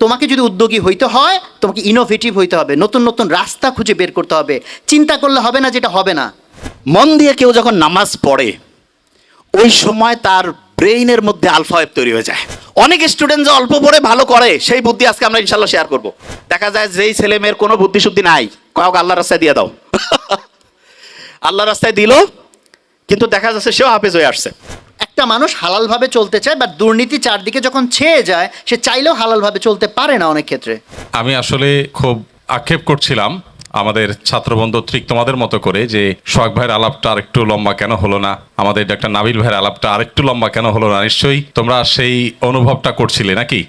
তোমাকে যদি উদ্যোগী হইতে হয়, তোমাকে ইনোভেটিভ হইতে হবে, নতুন নতুন রাস্তা খুঁজে বের করতে হবে। চিন্তা করলে হবে না যেটা হবে না। মন দিয়ে কেউ যখন নামাজ পড়ে ওই সময় তার ব্রেইনের মধ্যে আলফা ওয়েভ তৈরি হয়ে যায়। অনেক স্টুডেন্ট যে অল্প পড়ে ভালো করে সেই বুদ্ধি আজকে আমরা ইনশাল্লাহ শেয়ার করব। দেখা যায় যেই ছেলে মেয়ের কোনো বুদ্ধি শুদ্ধি নাই, কাউকে আল্লাহর রাস্তায় দিয়ে দাও আল্লাহর রাস্তায় দিল, কিন্তু দেখা যাচ্ছে সেও হাফেজ হয়ে আসছে। একটা মানুষ হালালভাবে চলতে চায়, বা দুর্নীতি চারদিকে যখন ছেয়ে যায়, সে চাইলেও হালালভাবে চলতে পারে না অনেক ক্ষেত্রে। আমি আসলে খুব আক্ষেপ করছিলাম আমাদের ছাত্রবন্ধু ঠিক তোমাদের মতো করে, যে সোহাগ ভাইয়ের আলাপটা আরেকটু লম্বা কেন হলো না, আমাদের ডাক্তার নাবিল ভাইয়ের আলাপটা আরেকটু লম্বা কেন হলো না। নিশ্চয়ই তোমরা সেই অনুভবটা করছিলে নাকি?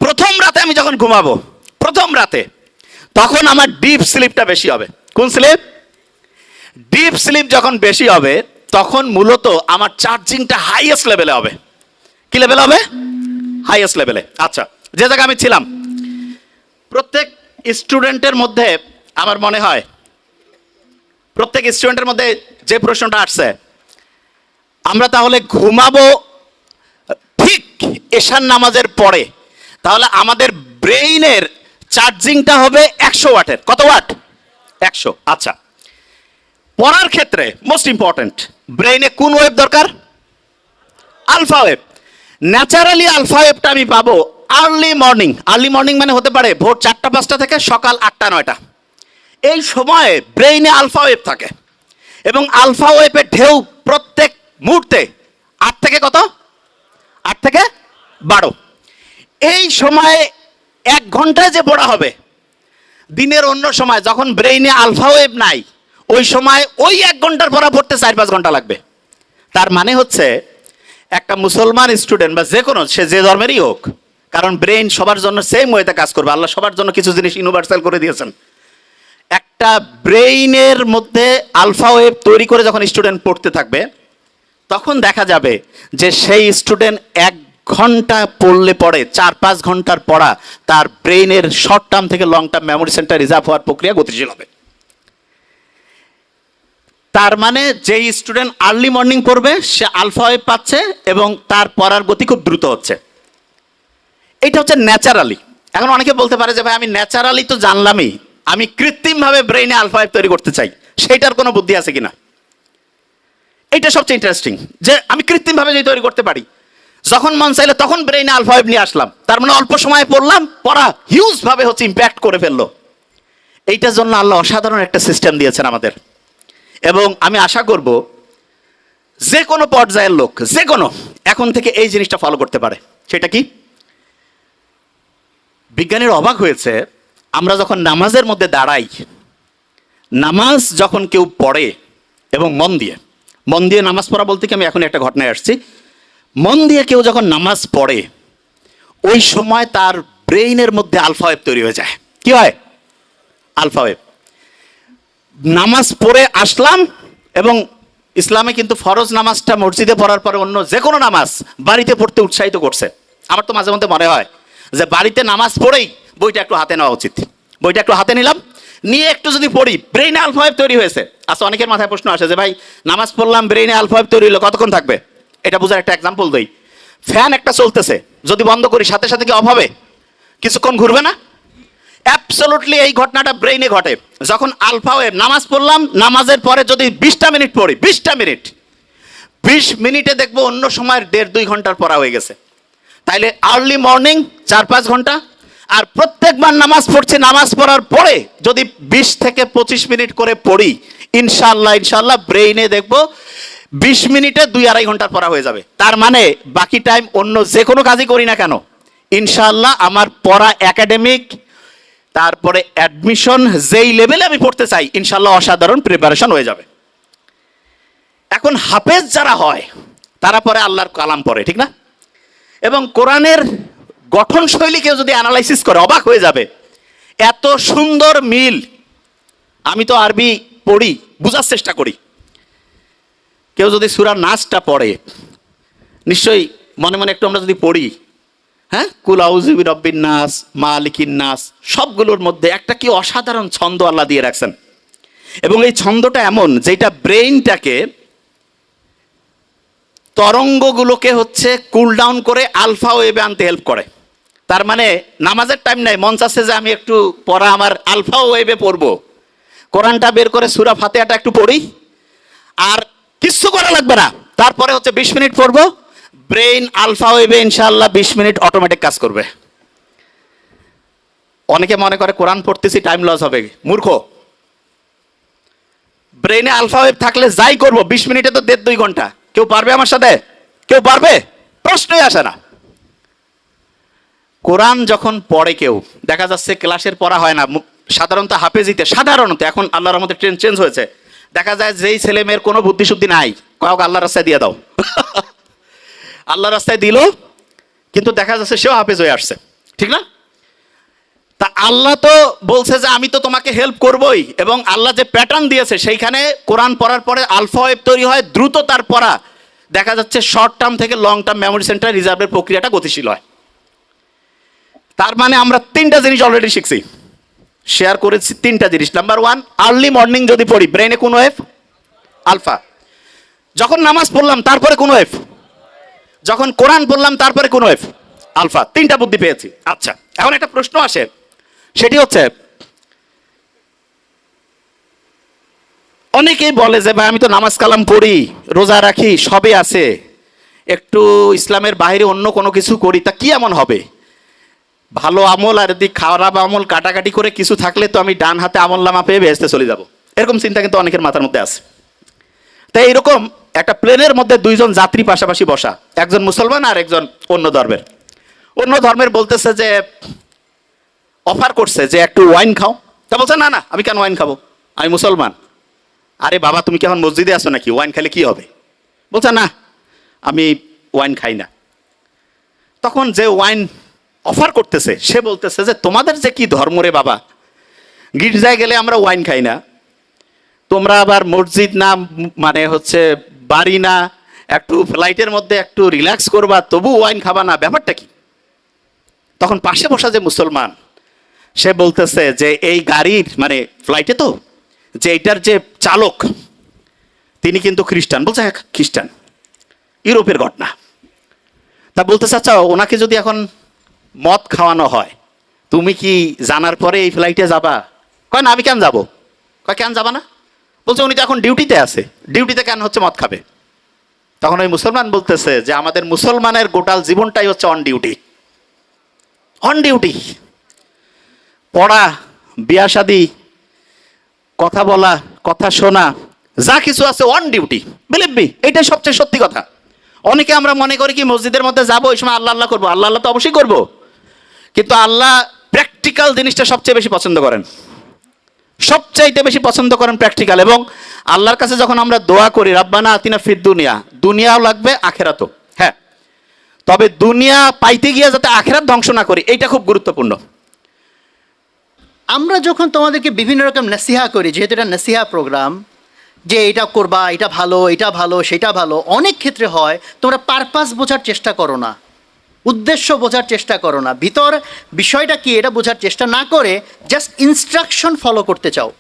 প্রথম রাতে আমি যখন ঘুমাবো, প্রথম রাতে, তখন আমার ডিপ স্লিপটা বেশি হবে। কোন স্লিপ? ডিপ স্লিপ যখন বেশি হবে তখন মূলত আমার চার্জিংটা হাইয়েস্ট লেভেলে হবে। কি লেভেল হবে? হাইয়েস্ট লেভেলে। আচ্ছা, যে জায়গায় আমি ছিলাম, প্রত্যেক স্টুডেন্টের মধ্যে আমার মনে হয় প্রত্যেক স্টুডেন্টের মধ্যে যে প্রশ্নটা আসছে, আমরা তাহলে ঘুমাবো ঠিক এশার নামাজের পরে, তাহলে আমাদের ব্রেইনের চার্জিংটা হবে 100 ওয়াটের। কত ওয়াট? 100। আচ্ছা, পড়ার ক্ষেত্রে মোস্ট ইম্পর্টেন্ট, ব্রেইনে কোন ওয়েভ দরকার? Alpha wave. ন্যাচারালি আলফা ওয়েভটা আমি পাবো আর্লি মর্নিং। আর্লি মর্নিং মানে হতে পারে ভোর 4টা-5টা থেকে সকাল 8টা-9টা। এই সময়ে ব্রেইনে আলফা ওয়েভ থাকে, এবং আলফা ওয়েভের ঢেউ প্রত্যেক মুহূর্তে 8 থেকে কত? 8 থেকে 12। এই সময়ে 1 ঘন্টায় যে পড়া হবে, দিনের অন্য সময় যখন ব্রেইনে আলফা ওয়েভ নাই, ওই সময় ওই 1 ঘন্টার পড়া পড়তে 4-5 ঘন্টা লাগবে। তার মানে হচ্ছে একটা মুসলমান স্টুডেন্ট বা যে কোনো, সে যে ধর্মেরই হোক, কারণ ব্রেইন সবার জন্য সেম ওয়েতে কাজ করবে। আল্লাহ সবার জন্য কিছু জিনিস ইউনিভার্সাল করে দিয়েছেন। একটা ব্রেইনের মধ্যে আলফা ওয়েভ তৈরি করে যখন স্টুডেন্ট পড়তে থাকবে, তখন দেখা যাবে যে সেই স্টুডেন্ট 1 ঘন্টা পড়লে পড়ে 4-5 ঘন্টার পড়া তার ব্রেইনের শর্ট টার্ম থেকে long term memory centre reserve হওয়ার প্রক্রিয়া গতিশীল হবে। তার মানে যেই স্টুডেন্ট আর্লি মর্নিং পড়বে সে আলফা ওয়েভ পাচ্ছে এবং তার পড়ার গতি খুব দ্রুত হচ্ছে। এটা হচ্ছে ন্যাচারালি। এখন অনেকে বলতে পারে যে ভাই আমি ন্যাচারালি তো জানলামই, আমি কৃত্রিমভাবে ব্রেইনে আলফা ওয়েভ তৈরি করতে চাই, সেটার কোনো বুদ্ধি আছে কিনা? এটা সবচেয়ে ইন্টারেস্টিং, যে আমি কৃত্রিমভাবে যদি তৈরি করতে পারি, যখন মন চাইলে তখন ব্রেইনে আলফা ওয়েভ নিয়ে আসলাম, তার মানে অল্প সময়ে পড়লাম, পড়া হিউজ ভাবে হচ্ছে ইম্প্যাক্ট করে ফেললো। এইটার জন্য আল্লাহ অসাধারণ একটা সিস্টেম দিয়েছেন আমাদের, এবং আমি আশা করব যে কোনো পর্যায়ের লোক, যে কোনো, এখন থেকে এই জিনিসটা ফলো করতে পারে। সেটা কি? বিজ্ঞানীরা অবাক হয়েছে, আমরা যখন নামাজের মধ্যে দাঁড়াই, নামাজ যখন কেউ পড়ে এবং মন দিয়ে নামাজ পড়া বলতে কি, আমি এখন একটা ঘটনায় আসছি। মন দিয়ে কেউ যখন নামাজ পড়ে ওই সময় তার ব্রেইনের মধ্যে আলফা ওয়েভ তৈরি হয়ে যায়। কি হয়? Alpha wave. নামাজ পড়ে আসলাম, এবং ইসলামে কিন্তু ফরজ নামাজটা মসজিদে পড়ার পরে অন্য যে কোনো নামাজ বাড়িতে পড়তে উৎসাহিত করছে। আমার তো মাঝে মধ্যে মনে হয় যে বাড়িতে নামাজ পড়েই বইটা একটু হাতে নেওয়া উচিত। বইটা একটু হাতে নিলাম, নিয়ে একটু যদি পড়ি, ব্রেইনে আলফা ওয়েভ তৈরি হয়েছে। আচ্ছা, অনেকের মাথায় প্রশ্ন আসে যে ভাই নামাজ পড়লাম, ব্রেইনে আলফা ওয়েভ তৈরি হলো, কতক্ষণ থাকবে? এটা বোঝার একটা এক্সাম্পল দেই। ফ্যান একটা চলতেছে, যদি বন্ধ করি সাথে সাথে কি অফ হবে? কিছুক্ষণ ঘুরবে না? অ্যাবসলিউটলি এই ঘটনাটা ব্রেইনে ঘটে। যখন আলফা ওয়েভ, নামাজ পড়লাম, নামাজের পরে যদি 20টা মিনিট পড়ি, 20টা মিনিট, 20 মিনিটে দেখবো অন্য সময়ের 1.5-2 ঘন্টার পড়া হয়ে গেছে। তাইলে আর্লি মর্নিং 4-5 ঘন্টা, আর প্রত্যেকবার নামাজ পড়ছি, নামাজ পড়ার পরে যদি 20 থেকে 25 মিনিট করে পড়ি, ইনশাল্লাহ ব্রেইনে দেখবো 20 মিনিটে 2-2.5 ঘন্টার পড়া হয়ে যাবে। তার মানে বাকি টাইম অন্য যে কোনো কাজই করি না কেন, ইনশাল্লাহ আমার পড়া, একাডেমিক, তারপরে অ্যাডমিশন, যেই লেভেলে আমি পড়তে চাই, ইনশাল্লাহ অসাধারণ প্রিপারেশন হয়ে যাবে। এখন হাফেজ যারা হয় তারা পরে আল্লাহর কালাম পড়ে, ঠিক না? এবং কোরআনের গঠন শৈলী কেউ যদি অ্যানালাইসিস করে অবাক হয়ে যাবে, এত সুন্দর মিল। আমি তো আরবি পড়ি, বোঝার চেষ্টা করি। কেউ যদি সূরা নাসটা পড়ে, নিশ্চয়ই মনে মনে একটু আমরা যদি পড়ি, হ্যাঁ, কুল আউযু বিরাব্বিন নাস, মালিকিন নাস, সবগুলোর মধ্যে একটা কি অসাধারণ ছন্দ আল্লাহ দিয়ে রাখছেন। এবং এই ছন্দটা এমন যেটা ব্রেইনটাকে তরঙ্গগুলোকে হচ্ছে কুল ডাউন করে আলফা ওয়েভে আনতে হেল্প করে। তার মানে নামাজের টাইম নাই, মন চাচ্ছে যে আমি একটু পড়া আমার আলফা ওয়েভে পড়বো, কোরআনটা বের করে সূরা ফাতিহাটা একটু পড়ি, আর কিচ্ছু করা লাগবে না, তারপরে হচ্ছে 20 মিনিট পড়বো, ব্রেইন আলফা ওয়েভে ইনশাআল্লাহ 20 মিনিট অটোমেটিক কাজ করবে। অনেকে মনে করে কোরআন পড়তেছি টাইম লস হবে, মূর্খ। ব্রেইনে আলফা ওয়েভ থাকলে যাই করবো 20 মিনিটে তো 1.5-2 ঘন্টা। কেউ পারবে আমার সাথে? কেউ পারবে? প্রশ্নই আসে না। কোরআন যখন পড়ে কেউ, দেখা যাচ্ছে ক্লাসের পড়া হয় না, সাধারণত হাফেজিতে, সাধারণত এখন আল্লাহর রহমতে ট্রেন্ড চেঞ্জ হয়েছে, দেখা যায় যেই ছেলে মেয়ের কোনো বুদ্ধি শুদ্ধি নাই, কাউকে আল্লাহর রাস্তায় দিয়ে দাও, আল্লাহর রাস্তায় দিল, কিন্তু দেখা যাচ্ছে সেও হাফেজ হয়ে আসছে, ঠিক না? তা আল্লাহ তো বলছে যে আমি তো তোমাকে হেল্প করবই, এবং আল্লাহ যে প্যাটার্ন দিয়েছে সেইখানে কোরআন পড়ার পরে আলফা ওয়েভ তৈরি হয়, দ্রুত তার পড়া, দেখা যাচ্ছে শর্ট টার্ম থেকে লং টার্ম মেমোরি সেন্টার রিজার্ভের প্রক্রিয়াটা গতিশীল হয়। তার মানে আমরা 3টা জিনিস অলরেডি শিখছি, শেয়ার করেছি 3টা জিনিস। নাম্বার 1, আর্লি মর্নিং যদি পড়ি ব্রেনে কোন ওয়েভ? আলফা। যখন নামাজ পড়লাম তারপরে কোন ওয়েভ? যখন কোরআন পড়লাম তারপরে কোন ওয়েভ? আলফা। 3টা বুদ্ধি পেয়েছি। আচ্ছা, এখন একটা প্রশ্ন আসে, সেটি হচ্ছে অনেকেই বলে যে ভাই আমি তো নামাজ কালাম পড়ি, রোজা রাখি, সবই আছে, একটু ইসলামের বাইরে অন্য কোনো কিছু করি, তা কি এমন হবে? ভালো আমল আর যদি খারাপ আমল কাটাকাটি করে কিছু থাকলে তো আমি ডান হাতে আমল নামা পেয়ে বেহেশতে চলে যাব, এরকম চিন্তা কিন্তু অনেকের মাথার মধ্যে আছে। তাই এইরকম একটা প্লেনের মধ্যে 2জন যাত্রী পাশাপাশি বসা, একজন মুসলমান আর একজন অন্য ধর্মের। অন্য ধর্মের বলতেছে যে, অফার করছে যে একটু ওয়াইন খাও, তা বলছে না না আমি কেন ওয়াইন খাবো, আমি মুসলমান। আরে বাবা তুমি কি এখন মসজিদে আসো নাকি, ওয়াইন খেলে কি হবে? বলছে না আমি ওয়াইন খাই না। তখন যে ওয়াইন অফার করতেছে সে বলতেছে যে তোমাদের যে কি ধর্ম রে বাবা, গির্জায় গেলে আমরা ওয়াইন খাই না, তোমরা আবার মসজিদ না, মানে হচ্ছে বাড়ি না, একটু ফ্লাইটের মধ্যে একটু রিল্যাক্স করবা তবু ওয়াইন খাবা না, ব্যাপারটা কি? তখন পাশে বসা যে মুসলমান সে বলতেছে যে এই গাড়ির মানে ফ্লাইটে তো যে এটার যে চালক তিনি কিন্তু খ্রিস্টান। বলছে হ্যাঁ খ্রিস্টান, ইউরোপের ঘটনা। তা বলতেছে আচ্ছা ওনাকে যদি এখন মদ খাওয়ানো হয় তুমি কি জানার পরে এই ফ্লাইটে যাবা? কয় না আমি কেন যাবো। কয় কেন যাবা না? বলছে উনি তো এখন ডিউটিতে আছে, ডিউটিতে কেন হচ্ছে মদ খাবে? তখন ওই মুসলমান বলতেছে যে আমাদের মুসলমানের গোটাল জীবনটাই হচ্ছে অন ডিউটি। অন ডিউটি, পড়া, বিয়া শাদী, কথা বলা, কথা শোনা, যা কিছু আছে অন ডিউটি। বিলিভ মি, এটাই সবচেয়ে সত্যি কথা। অনেকে আমরা মনে করি কি মসজিদের মধ্যে যাবো ওই সময় আল্লাহ আল্লাহ করবো, আল্লাহ আল্লাহ তো অবশ্যই করবো, কিন্তু আল্লাহ প্র্যাকটিক্যাল জিনিসটা সবচেয়ে বেশি পছন্দ করেন, সবচাইতে বেশি পছন্দ করেন প্র্যাকটিক্যাল। এবং আল্লাহর কাছে যখন আমরা দোয়া করি রাব্বানা আতিনা ফিদ দুনিয়া, দুনিয়াও লাগবে আখেরাতও, হ্যাঁ, তবে দুনিয়া পাইতে গিয়ে যাতে আখেরাত ধ্বংস না করি, এইটা খুব গুরুত্বপূর্ণ। আমরা যখন তোমাদেরকে বিভিন্ন রকম নসিহা করি, যেহেতু এটা নসিহা প্রোগ্রাম, যে এটা করবা, এটা ভালো, এটা ভালো, সেটা ভালো, অনেক ক্ষেত্রে হয় তোমরা পারপাস বোঝার চেষ্টা করো না, উদ্দেশ্য বোঝার চেষ্টা করো না, ভিতর বিষয়টা কি এটা বোঝার চেষ্টা না করে জাস্ট ইনস্ট্রাকশন ফলো করতে চাও।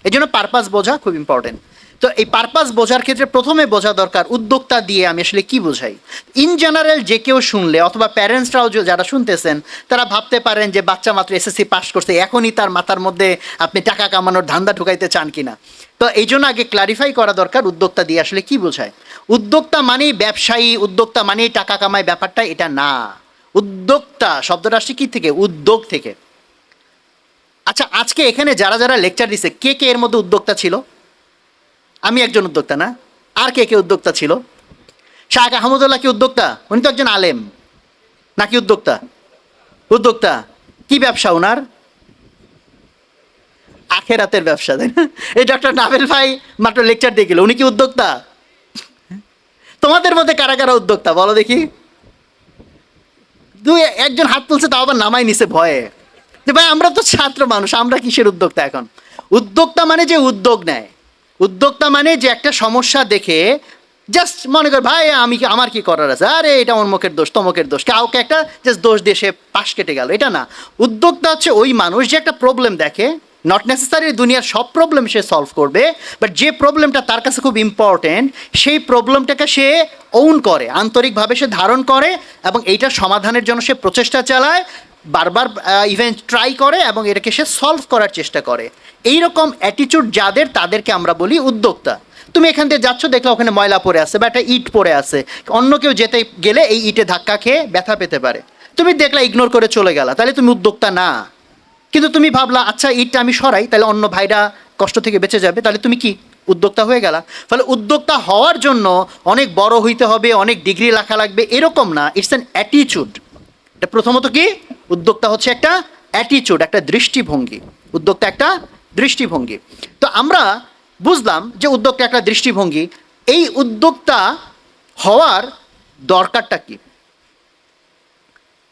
এই জন্য পারপাস বোঝা খুব ইম্পর্টেন্ট। তো এই পারপাস বোঝার ক্ষেত্রে প্রথমে বোঝা দরকার উদ্যোক্তা দিয়ে আমি আসলে কি বোঝাই। ইন জেনারেল যে কেউ শুনলে অথবা প্যারেন্টসরাও যারা শুনতেছেন তারা ভাবতে পারেন যে বাচ্চা মাত্র এসএসসি পাস করছে, এখনই তার মাথার মধ্যে আপনি টাকা কামানোর ধান্দা ঢুকাইতে চান কিনা। তো এই জন্য আগে ক্লারিফাই করা দরকার উদ্যোক্তা দিয়ে আসলে কি বোঝায়। উদ্যোক্তা মানেই ব্যবসায়ী, উদ্যোক্তা মানেই টাকা কামায়, ব্যাপারটা এটা না। উদ্যোক্তা শব্দটা আসছে কি থেকে? উদ্যোগ থেকে। আচ্ছা আজকে এখানে যারা যারা লেকচার দিচ্ছে কে কে এর মধ্যে উদ্যোক্তা ছিল? আমি একজন উদ্যোক্তা না? আর কে কে উদ্যোক্তা ছিল? শাহ আহমদুল্লাহ কি উদ্যোক্তা? উনি তো একজন আলেম, নাকি উদ্যোক্তা? উদ্যোক্তা। কি ব্যবসা ওনার? আখেরাতের ব্যবসা, তাই না? এই ডক্টর নাভেল ভাই মাত্র লেকচার দিয়ে গেল, উনি কি উদ্যোক্তা? তোমাদের মধ্যে কারা কারা উদ্যোক্তা বলো দেখি? একজন হাত তুলছে, তাও আবার নামাই নিছে ভয়ে, যে ভাই আমরা তো ছাত্র মানুষ, আমরা কিসের উদ্যোক্তা এখন? উদ্যোক্তা মানে যে উদ্যোগ নেয়, উদ্যোক্তা মানে যে একটা সমস্যা দেখে জাস্ট মনে কর ভাই আমার কি করার আছে, আরে এটা অমুকের দোষ, তমকের দোষ, কাউকে একটা জাস্ট দোষ দিয়ে সে পাশ কেটে গেল, এটা না। উদ্যোক্তা হচ্ছে ওই মানুষ যে একটা প্রবলেম দেখে, নট নেসেসারি দুনিয়ার সব প্রবলেম সে সলভ করবে, বাট যে প্রবলেমটা তার কাছে খুব ইম্পর্টেন্ট সেই প্রবলেমটাকে সে ওন করে, আন্তরিকভাবে সে ধারণ করে এবং এইটার সমাধানের জন্য সে প্রচেষ্টা চালায়, বারবার ইভেন ট্রাই করে এবং এটাকে সে সলভ করার চেষ্টা করে। এই রকম অ্যাটিটিউড যাদের, তাদেরকে আমরা বলি উদ্যোক্তা। তুমি এখান থেকে যাচ্ছ, দেখলে ওখানে ময়লা পড়ে আছে বা একটা ইট পড়ে আছে, অন্য কেউ যেতে গেলে এই ইটে ধাক্কা খেয়ে ব্যথা পেতে পারে, তুমি দেখলা ইগনোর করে চলে গেলা, তাহলে তুমি উদ্যোক্তা না। কিন্তু তুমি ভাবলা আচ্ছা ইটটা আমি সরাই, তাহলে অন্য ভাইরা কষ্ট থেকে বেঁচে যাবে, তাহলে তুমি কি উদ্যোক্তা হয়ে গেলা। ফলে উদ্যোক্তা হওয়ার জন্য অনেক বড় হইতে হবে, অনেক ডিগ্রি লেখা লাগবে, এরকম না। It's an attitude. এটা প্রথমত কি, উদ্যোক্তা হচ্ছে একটা অ্যাটিটিউড, একটা দৃষ্টিভঙ্গি। উদ্যোক্তা একটা দৃষ্টিভঙ্গি। তো আমরা বুঝলাম যে উদ্যোক্তা একটা দৃষ্টিভঙ্গি। এই উদ্যোক্তা হওয়ার দরকারটা কি?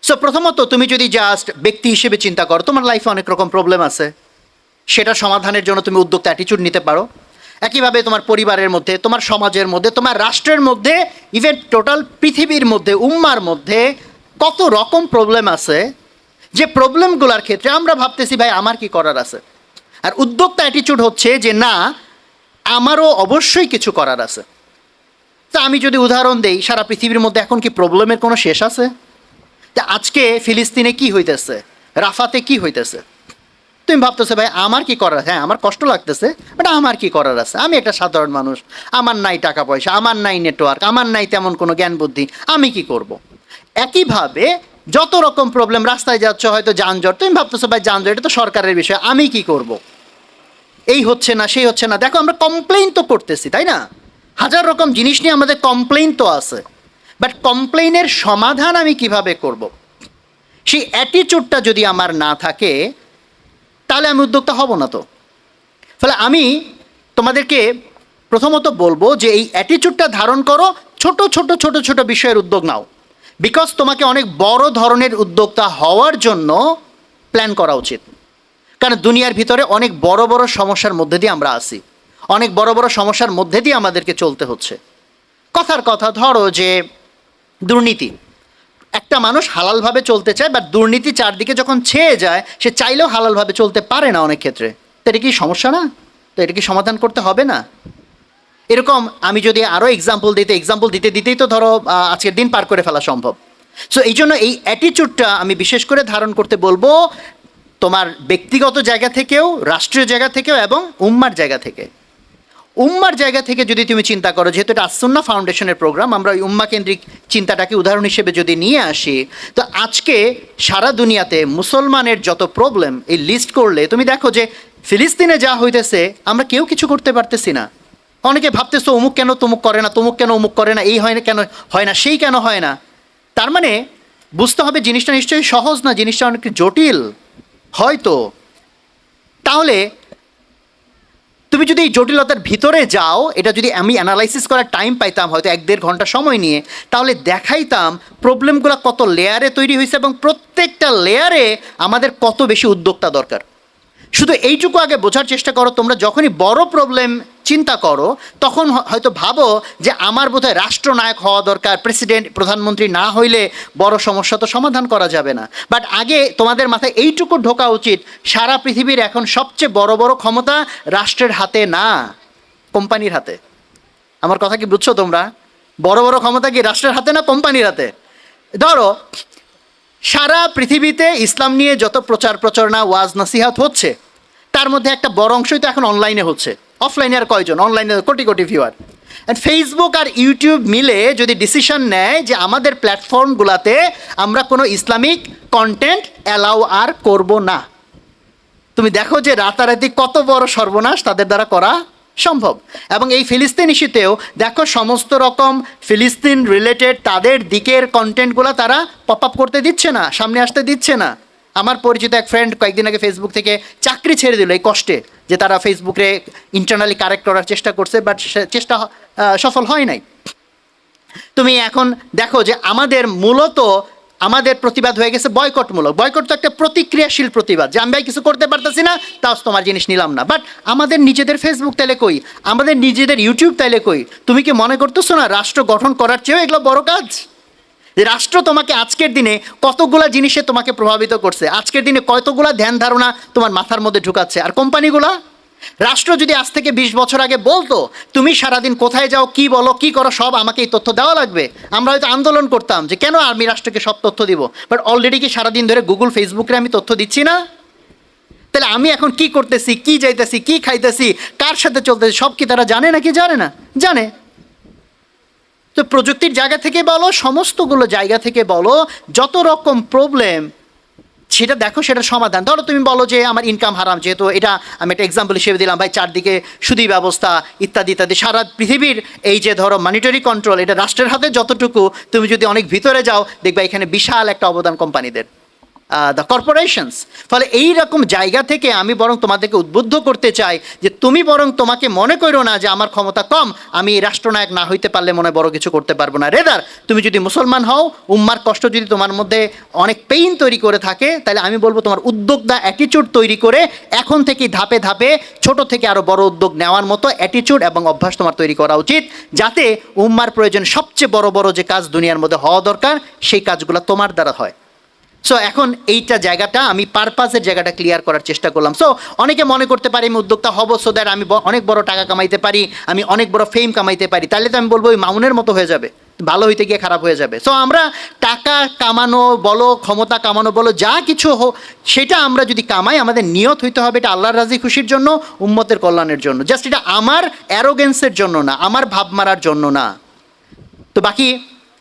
সো প্রথমত তুমি যদি জাস্ট ব্যক্তি হিসেবে চিন্তা করো, তোমার লাইফে অনেক রকম প্রবলেম আছে, সেটা সমাধানের জন্য তুমি উদ্যোক্তা অ্যাটিটিউড নিতে পারো। একইভাবে তোমার পরিবারের মধ্যে, তোমার সমাজের মধ্যে, তোমার রাষ্ট্রের মধ্যে, ইভেন টোটাল পৃথিবীর মধ্যে, উম্মার মধ্যে কত রকম প্রবলেম আছে, যে প্রবলেমগুলোর ক্ষেত্রে আমরা ভাবতেছি ভাই আমার কি করার আছে। আর উদ্যোক্তা অ্যাটিটিউড হচ্ছে যে না, আমারও অবশ্যই কিছু করার আছে। তা আমি যদি উদাহরণ দেই, সারা পৃথিবীর মধ্যে এখন কি প্রবলেমের কোনো শেষ আছে? তা আজকে ফিলিস্তিনে কি হইতেছে, রাফাতে কি হইতেছে, তুমি ভাবতেছো ভাই আমার কি করার, হ্যাঁ আমার কষ্ট লাগতেছে, বাট আমার কি করার আছে, আমি একটা সাধারণ মানুষ, আমার নাই টাকা পয়সা, আমার নাই নেটওয়ার্ক, আমার নাই তেমন কোনো জ্ঞান বুদ্ধি, আমি কি করব। একইভাবে যত রকম প্রবলেম, রাস্তায় যাচ্ছ হয়তো যানজট, তুমি ভাবতেছো ভাই যানজট এটা তো সরকারের বিষয়, আমি কি করব। এই হচ্ছে না, সেই হচ্ছে না। দেখো আমরা কমপ্লেইন তো করতেছি, তাই না? হাজার রকম জিনিস নিয়ে আমাদের কমপ্লেইন তো আছে, বাট কমপ্লেইনের সমাধান আমি কিভাবে করব, সেই অ্যাটিটিউডটা যদি আমার না থাকে, তাহলে আমি উদ্যোক্তা হব না। তো ফলে আমি তোমাদেরকে প্রথমত বলবো যে এই অ্যাটিটিউডটা ধারণ করো, ছোট ছোট ছোট ছোট বিষয়ের উদ্যোগ নাও, বিকজ তোমাকে অনেক বড় ধরনের উদ্যোক্তা হওয়ার জন্য প্ল্যান করা উচিত। কারণ দুনিয়ার ভিতরে অনেক বড় বড় সমস্যার মধ্যে দিয়ে আমরা আসি, অনেক বড় বড় সমস্যার মধ্যে দিয়ে আমাদেরকে চলতে হচ্ছে। কথার কথা, ধরো যে দুর্নীতি, একটা মানুষ হালালভাবে চলতে চায়, বাট দুর্নীতি চারদিকে যখন ছেয়ে যায়, সে চাইলেও হালালভাবে চলতে পারে না অনেক ক্ষেত্রে। তো এটা কি সমস্যা না? তো এটা কি সমাধান করতে হবে না? এরকম আমি যদি আরও এক্সাম্পল দিতে দিতেই তো ধরো আজকের দিন পার করে ফেলা সম্ভব। সো এই জন্য এই অ্যাটিটিউডটা আমি বিশেষ করে ধারণ করতে বলবো, তোমার ব্যক্তিগত জায়গা থেকেও, রাষ্ট্রীয় জায়গা থেকেও এবং উম্মার জায়গা থেকে। উম্মার জায়গা থেকে যদি তুমি চিন্তা করো, যেহেতু এটা আসুন্নাহ ফাউন্ডেশনের প্রোগ্রাম, আমরা ওই উম্মা কেন্দ্রিক চিন্তাটাকে উদাহরণ হিসেবে যদি নিয়ে আসি, তো আজকে সারা দুনিয়াতে মুসলমানের যত প্রবলেম এই লিস্ট করলে তুমি দেখো যে ফিলিস্তিনে যা হইতেছে আমরা কেউ কিছু করতে পারতেছি না। অনেকে ভাবতেছো অমুক কেন তমুক করে না, তমুক কেন অমুক করে না, এই হয় না কেন হয় না, সেই কেন হয় না। তার মানে বুঝতে হবে জিনিসটা নিশ্চয়ই সহজ না, জিনিসটা অনেক জটিল হয়তো। তাহলে তুমি যদি এই জটিলতার ভিতরে যাও, এটা যদি আমি অ্যানালাইসিস করার টাইম পাইতাম হয়তো 1-1.5 ঘন্টা সময় নিয়ে, তাহলে দেখাইতাম প্রবলেমগুলো কত লেয়ারে তৈরি হয়েছে এবং প্রত্যেকটা লেয়ারে আমাদের কত বেশি উদ্যোক্তা দরকার। শুধু এইটুকু আগে বোঝার চেষ্টা করো, তোমরা যখনই বড় প্রবলেম চিন্তা করো তখন হয়তো ভাবো যে আমার বোধহয় রাষ্ট্রনায়ক হওয়া দরকার, প্রেসিডেন্ট প্রধানমন্ত্রী না হইলে বড় সমস্যা তো সমাধান করা যাবে না। বাট আগে তোমাদের মাথায় এইটুকু ঢোকা উচিত, সারা পৃথিবীর এখন সবচেয়ে বড় বড় ক্ষমতা রাষ্ট্রের হাতে না, কোম্পানির হাতে। আমার কথা কি বুঝছো তোমরা? বড় বড় ক্ষমতা কি রাষ্ট্রের হাতে না কোম্পানির হাতে? ধরো সারা পৃথিবীতে ইসলাম নিয়ে যত প্রচার প্রচারণা, ওয়াজ নসিহাত হচ্ছে, তার মধ্যে একটা বড় অংশই তো এখন অনলাইনে হচ্ছে। অফলাইনে আর কয়জন? অনলাইনে কোটি কোটি ভিউয়ার। অ্যান্ড ফেসবুক আর ইউটিউব মিলে যদি ডিসিশন নেয় যে আমাদের প্ল্যাটফর্মগুলোতে আমরা কোনো ইসলামিক কন্টেন্ট অ্যালাউ আর করব না, তুমি দেখো যে রাতারাতি কত বড় সর্বনাশ তাদের দ্বারা করা সম্ভব। এবং এই ফিলিস্তিন ইস্যুতেও দেখো সমস্ত রকম ফিলিস্তিন রিলেটেড তাদের দিকের কন্টেন্টগুলো তারা পপ আপ করতে দিচ্ছে না, সামনে আসতে দিচ্ছে না। আমার পরিচিত এক ফ্রেন্ড কয়েকদিন আগে ফেসবুক থেকে চাকরি ছেড়ে দিল এই কষ্টে, যে তারা ফেসবুকে ইন্টারনালি কারেক্ট করার চেষ্টা করছে, বাট চেষ্টা সফল হয় নাই। তুমি এখন দেখো যে আমাদের মূলত আমাদের প্রতিবাদ হয়ে গেছে বয়কটমূলক। বয়কট তো একটা প্রতিক্রিয়াশীল প্রতিবাদ, যে আমি ভাই কিছু করতে পারতেছি না, তাও তোমার জিনিস নিলাম না। বাট আমাদের নিজেদের ফেসবুক তাইলে কই, আমাদের নিজেদের ইউটিউব তাইলে কই? তুমি কি মনে করতেছো না রাষ্ট্র গঠন করার চেয়েও এগুলো বড় কাজ? যে রাষ্ট্র তোমাকে আজকের দিনে কতগুলা জিনিসে তোমাকে প্রভাবিত করছে, আজকের দিনে কতগুলা ধ্যান ধারণা তোমার মাথার মধ্যে ঢুকাচ্ছে। আর কোম্পানিগুলা, রাষ্ট্র যদি আজ থেকে 20 বছর আগে বলতো তুমি সারাদিন কোথায় যাও, কি বলো, কি করো, সব আমাকে এই তথ্য দেওয়া লাগবে, আমরা হয়তো আন্দোলন করতাম যে কেন আমি রাষ্ট্রকে সব তথ্য দিব। বাট অলরেডি কি সারাদিন ধরে গুগল ফেসবুকে আমি তথ্য দিচ্ছি না? তাহলে আমি এখন কি করতেছি, কি যাইতেছি, কি খাইতেছি, কার সাথে চলতেছি, সব কি তারা জানে নাকি জানে না? জানে। তো প্রযুক্তির জায়গা থেকে বলো, সমস্তগুলো জায়গা থেকে বলো, যত রকম প্রবলেম সেটা দেখো, সেটা সমাধান। ধরো তুমি বলো যে আমার ইনকাম হারাম, যেহেতু এটা আমি একটা এক্সাম্পল হিসেবে দিলাম ভাই, চারদিকে সুদী ব্যবস্থা ইত্যাদি ইত্যাদি, সারা পৃথিবীর এই যে ধরো মনিটারি কন্ট্রোল, এটা রাষ্ট্রের হাতে যতটুকু, তুমি যদি অনেক ভিতরে যাও দেখবা এখানে বিশাল একটা অবদান কোম্পানিদের, দ্য কর্পোরেশনস। ফলে এই রকম জায়গা থেকে আমি বরং তোমাদেরকে উদ্বুদ্ধ করতে চাই যে তুমি বরং তোমাকে মনে করো না যে আমার ক্ষমতা কম, আমি এই রাষ্ট্রনায়ক না হইতে পারলে মনে বড় কিছু করতে পারবো না। রেদার তুমি যদি মুসলমান হও, উম্মার কষ্ট যদি তোমার মধ্যে অনেক পেইন তৈরি করে থাকে, তাহলে আমি বলবো তোমার উদ্যোক্তা অ্যাটিটিউড তৈরি করে এখন থেকেই ধাপে ধাপে ছোট থেকে আরও বড় উদ্যোগ নেওয়ার মতো অ্যাটিটিউড এবং অভ্যাস তোমার তৈরি করা উচিত, যাতে উম্মার প্রয়োজন সবচেয়ে বড় বড় যে কাজ দুনিয়ার মধ্যে হওয়া দরকার সেই কাজগুলো তোমার দ্বারা হয়। সো এখন এইটা জায়গাটা আমি পারপাসের জায়গাটা ক্লিয়ার করার চেষ্টা করলাম। সো অনেকে মনে করতে পারে আমি উদ্যোক্তা হব সো দ্যাট আমি অনেক বড় টাকা কামাইতে পারি, আমি অনেক বড় ফেম কামাইতে পারি, তাহলে তো আমি বলবো ওই মামুনের মতো হয়ে যাবে, ভালো হইতে গিয়ে খারাপ হয়ে যাবে। সো আমরা টাকা কামানো বলো, ক্ষমতা কামানো বলো, যা কিছু হোক সেটা আমরা যদি কামাই, আমাদের নিয়ত হইতে হবে এটা আল্লাহর রাজি খুশির জন্য, উম্মতের কল্যাণের জন্য। জাস্ট এটা আমার অ্যারোগেন্সের জন্য না, আমার ভাব মারার জন্য না। তো বাকি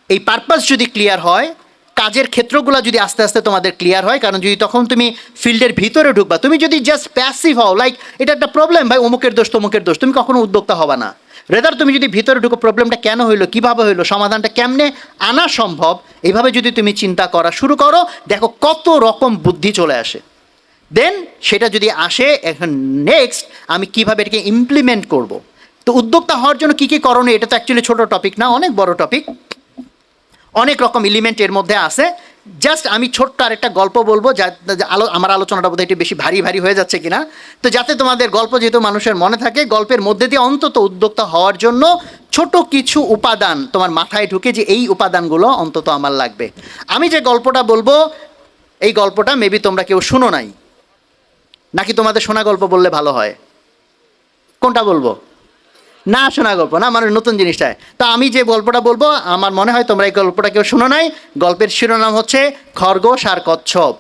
এই পারপাস যদি ক্লিয়ার হয়, কাজের ক্ষেত্রগুলো যদি আস্তে আস্তে তোমাদের ক্লিয়ার হয়, কারণ যদি তখন তুমি ফিল্ডের ভিতরে ঢুকবা, তুমি যদি জাস্ট প্যাসিভ হও, লাইক এটা একটা প্রবলেম ভাই, অমুকের দোষ তমুকের দোষ, তুমি কখনো উদ্যোক্তা হবা না। রেদার তুমি যদি ভিতরে ঢুকো, প্রবলেমটা কেন হইলো, কীভাবে হইলো, সমাধানটা কেমনে আনা সম্ভব, এইভাবে যদি তুমি চিন্তা করা শুরু করো, দেখো কত রকম বুদ্ধি চলে আসে। দেন সেটা যদি আসে, এখন নেক্সট আমি কীভাবে এটাকে ইমপ্লিমেন্ট করব। তো উদ্যোক্তা হওয়ার জন্য কী কী করণীয়, এটা তো অ্যাকচুয়ালি ছোটো টপিক না, অনেক বড় টপিক, অনেক রকম এলিমেন্ট এর মধ্যে আছে। জাস্ট আমি ছোট্ট আরেকটা গল্প বলবো, যা আমার আলোচনাটা বোধহয় একটু বেশি ভারী ভারী হয়ে যাচ্ছে কিনা, তো যাতে তোমাদের গল্প যেহেতু মানুষের মনে থাকে, গল্পের মধ্যে দিয়ে অন্তত উদ্যোক্তা হওয়ার জন্য ছোট কিছু উপাদান তোমার মাথায় ঢুকে যে এই উপাদানগুলো অন্তত আমার লাগবে। আমি যে গল্পটা বলবো, এই গল্পটা মেবি তোমরা কেউ শুনো নাই, নাকি তোমাদের শোনা গল্প বললে ভালো হয়? কোনটা বলবো? না শোনা গল্প না, মানে নতুন জিনিসটায়। তো আমি যে গল্পটা বলবো, আমার মনে হয় তোমরা এই গল্পটা কেউ শোনো নাই। গল্পের শিরোনাম হচ্ছে খরগোশ আর কচ্ছপ।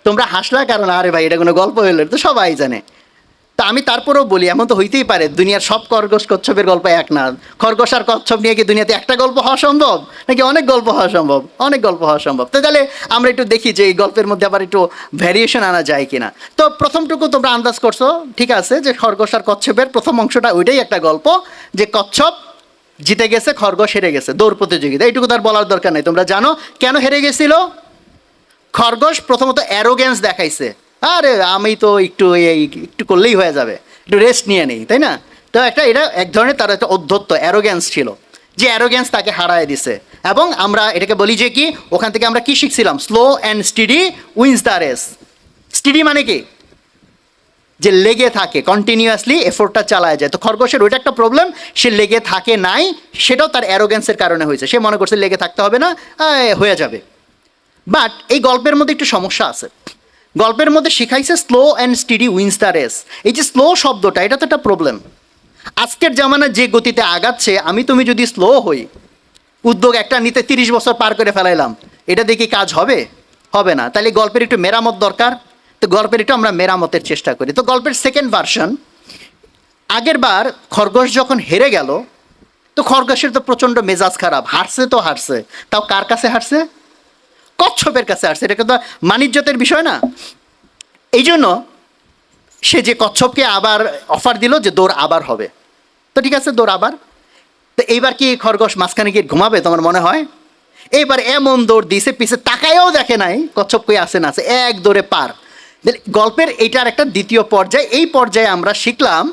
তোমরা হাসলা কারণ আরে ভাই এটা কোনো গল্প হইলো, তো সবাই জানে। তা আমি তারপরেও বলি, এমন তো হইতেই পারে দুনিয়ার সব খরগোশ কচ্ছপের গল্প এক না। খরগোশ আর কচ্ছপ নিয়ে কি দুনিয়াতে একটা গল্প হওয়া সম্ভব, নাকি অনেক গল্প হওয়া সম্ভব? অনেক গল্প হওয়া সম্ভব। তো তাহলে আমরা একটু দেখি যে এই গল্পের মধ্যে আবার একটু ভ্যারিয়েশন আনা যায় কিনা। তো প্রথমটুকু তোমরা আন্দাজ করছো, ঠিক আছে, যে খরগোশ আর কচ্ছপের প্রথম অংশটা ওইটাই একটা গল্প, যে কচ্ছপ জিতে গেছে, খরগোশ হেরে গেছে দৌড় প্রতিযোগিতা। এইটুকু তার বলার দরকার নেই, তোমরা জানো কেন হেরে গেছিল। খরগোশ প্রথমত অ্যারোগেন্স দেখাইছে, আরে আমি তো একটু করলেই হয়ে যাবে, একটু রেস্ট নিয়ে নেই, তাই না? তো এটা এক ধরনের তার একটা অধ্যত্ত অ্যারোগেন্স ছিল, যে অ্যারোগেন্স তাকে হারায় দিছে। এবং আমরা এটাকে বলি যে কি, ওখান থেকে আমরা কি শিখছিলাম, slow and steady wins the race. Steady মানে কি, যে লেগে থাকে, কন্টিনিউয়াসলি এফোর্টটা চালায় যায়। তো খরগোশের ওইটা একটা প্রবলেম, সে লেগে থাকে নাই, সেটাও তার অ্যারোগেন্সের কারণে হয়েছে। সে মনে করছে লেগে থাকতে হবে না, হয়ে যাবে। বাট এই গল্পের মধ্যে একটু সমস্যা আছে। গল্পের মধ্যে শিখাইছে slow and steady wins the race. এই যে স্লো শব্দটা, এটা তো একটা প্রবলেম। আজকের জামানা যে গতিতে আগাচ্ছে, তুমি যদি স্লো হই, উদ্যোগ একটা নিতে 30 বছর পার করে ফেলাইলাম, এটা দেখি কাজ হবে? হবে না। তাহলে গল্পের একটু মেরামত দরকার। তো গল্পের একটু আমরা মেরামতের চেষ্টা করি। তো গল্পের সেকেন্ড ভার্সন, আগের বার খরগোশ যখন হেরে গেল, তো খরগোশের তো প্রচণ্ড মেজাজ খারাপ, হারছে তো হারছে, তাও কার কাছে হারছে? কচ্ছপের কাছে আসছে। এটা কিন্তু মানিজ্যতের বিষয় না। এই জন্য সে যে কচ্ছপকে আবার অফার দিল যে দৌড় আবার হবে। তো ঠিক আছে, দৌড় আবার। তো এইবার কি খরগোশ মাঝখানে গিয়ে ঘুমাবে তোমার মনে হয়? এইবার এমন দৌড় দিয়েছে, পিছে তাকায়ও দেখে নাই কচ্ছপ কই আসে না আছে, এক দৌড়ে পার। গল্পের এইটার একটা দ্বিতীয় পর্যায়ে, এই পর্যায়ে আমরা শিখলাম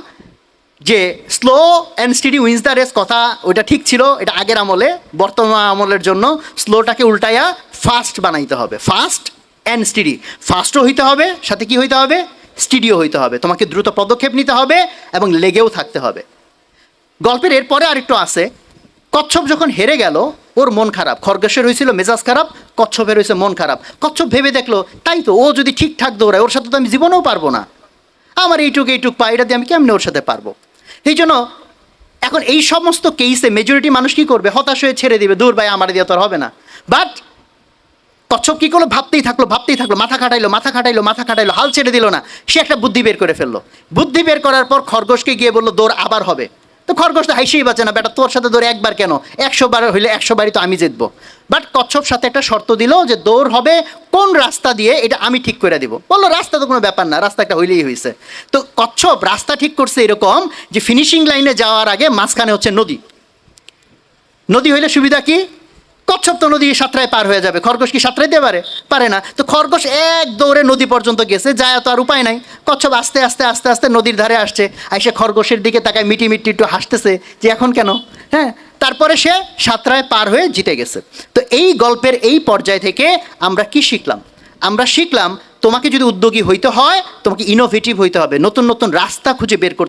যে slow and steady wins the race কথা ওইটা ঠিক ছিল, এটা আগের আমলে। বর্তমান আমলের জন্য স্লোটাকে উল্টাইয়া ফাস্ট বানাইতে হবে। ফাস্ট অ্যান্ড স্টিডি, ফাস্টও হইতে হবে, সাথে কি হইতে হবে, স্টিডিও হইতে হবে। তোমাকে দ্রুত পদক্ষেপ নিতে হবে এবং লেগেও থাকতে হবে। গল্পের এরপরে আরেকটু আছে, কচ্ছপ যখন হেরে গেল ওর মন খারাপ, খরগোশের হয়েছিল মেজাজ খারাপ, কচ্ছপের হয়েছে মন খারাপ। কচ্ছপ ভেবে দেখলো তাই তো, ও যদি ঠিকঠাক দৌড়ায় ওর সাথে তো আমি জীবনেও পারবো না, আমার এইটুক পা, এটা দিয়ে আমি কেমনে ওর সাথে পারবো। এই জন্য এখন এই সমস্ত কেসে মেজরিটি মানুষ কি করবে, হতাশ হয়ে ছেড়ে দিবে, দূর ভাই আমার দিয়ে তো আর হবে না। বাট কচ্ছপ কী করলো, ভাবতেই থাকলো, মাথা খাটাইলো, হাল ছেড়ে দিল না। সে একটা বুদ্ধি বের করে ফেললো। বুদ্ধি বের করার পর খরগোশকে গিয়ে বললো দৌড় আবার হবে। তো খরগোশ তো হাইসেই বাঁচে না, বেটা তোর সাথে দৌড়ে একবার কেন, 100 বার হইলে 100 বারই তো আমি জিতবো। বাট কচ্ছপ সাথে একটা শর্ত দিল যে দৌড় হবে কোন রাস্তা দিয়ে এটা আমি ঠিক করে দিব। বললো রাস্তা তো কোনো ব্যাপার না, রাস্তা একটা হইলেই হয়েছে। তো কচ্ছপ রাস্তা ঠিক করছে এরকম যে ফিনিশিং লাইনে যাওয়ার আগে মাঝখানে হচ্ছে নদী। নদী হইলে সুবিধা কি, কচ্ছপ তো নদী সাঁতরায় পার হয়ে যাবে, খরগোশ কি সাঁতরাইতে পারে না। তো খরগোশ এক দৌড়ে নদী পর্যন্ত গেছে, যায় তো আর উপায় নাই। কচ্ছপ আস্তে আস্তে নদীর ধারে আসছে, আইসে খরগোশের দিকে তাকায় মিটি একটু হাসতেছে যে এখন কেন, হ্যাঁ। তারপরে সে সাঁতরায় পার হয়ে জিতে গেছে। তো এই গল্পের এই পর্যায় থেকে আমরা কি শিখলাম, আমরা শিখলাম তোমাকে যদি উদ্যোগী হইতে হয় তোমাকে ইনোভেটিভ হইতে হবে, নতুন রাস্তা খুঁজে বের করতে